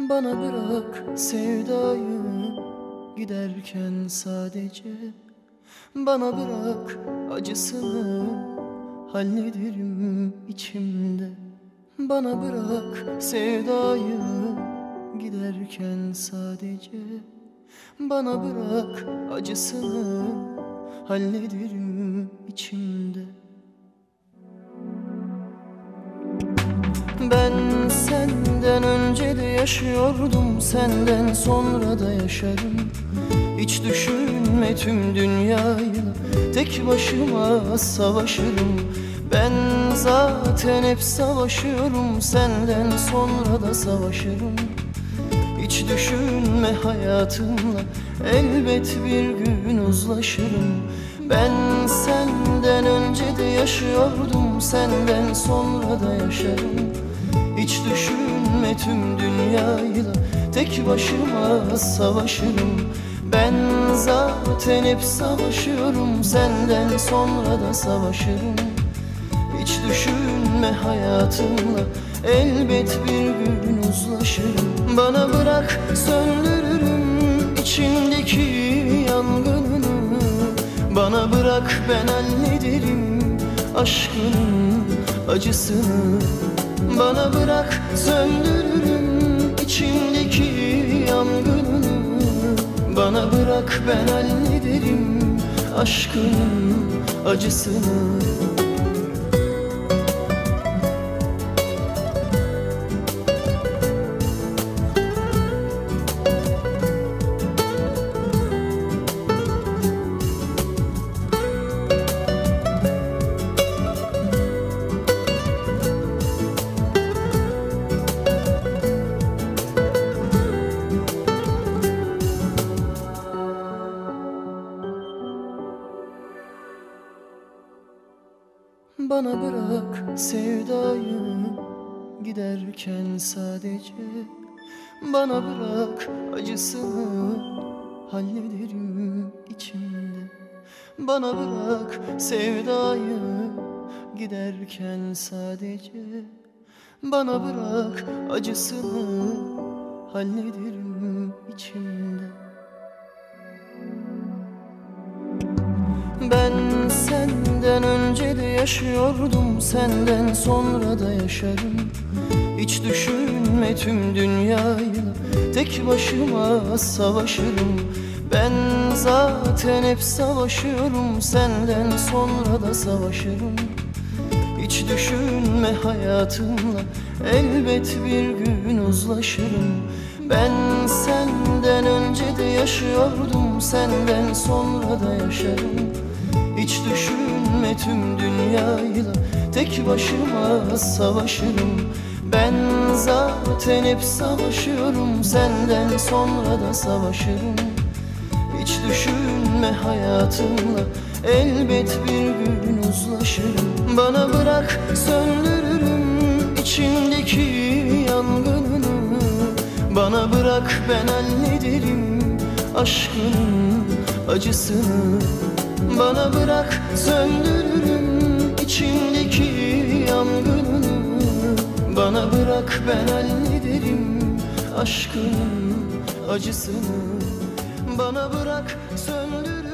Bana bırak sevdayı giderken sadece. Bana bırak acısını hallederim içimde. Bana bırak sevdayı giderken sadece. Bana bırak acısını hallederim içimde. Ben senden önce de yaşıyordum, senden sonra da yaşarım. Hiç düşünme tüm dünyayla tek başıma savaşırım. Ben zaten hep savaşıyorum, senden sonra da savaşırım. Hiç düşünme hayatımla elbet bir gün uzlaşırım. Ben senden önce de yaşıyordum, senden sonra da yaşarım. Hiç düşünme tüm dünyayla tek başıma savaşırım. Ben zaten hep savaşıyorum, senden sonra da savaşırım. Hiç düşünme hayatımla elbet bir gün uzlaşırım. Bana bırak söndürürüm içindeki yangınını. Bana bırak ben hallederim aşkının acısını. Bana bırak söndürürüm içindeki yangınını. Bana bırak ben hallederim aşkının acısını. Bana bırak sevdayı giderken sadece. Bana bırak acısını hallederim içimde. Bana bırak sevdayı giderken sadece. Bana bırak acısını hallederim içimde. Ben senden önce de yaşıyordum, senden sonra da yaşarım. Hiç düşünme tüm dünyayla tek başıma savaşırım. Ben zaten hep savaşıyorum, senden sonra da savaşırım. Hiç düşünme hayatımla elbet bir gün uzlaşırım. Ben senden önce de yaşıyordum, senden sonra da yaşarım. Hiç düşünme tüm dünyayla tek başıma savaşırım. Ben zaten hep savaşıyorum, senden sonra da savaşırım. Hiç düşünme hayatımla elbet bir gün uzlaşırım. Bana bırak söndürürüm içindeki yangınını. Bana bırak ben hallederim aşkının acısını. Bana bırak söndürürüm içindeki yangınını. Bana bırak ben hallederim aşkının acısını. Bana bırak söndürürüm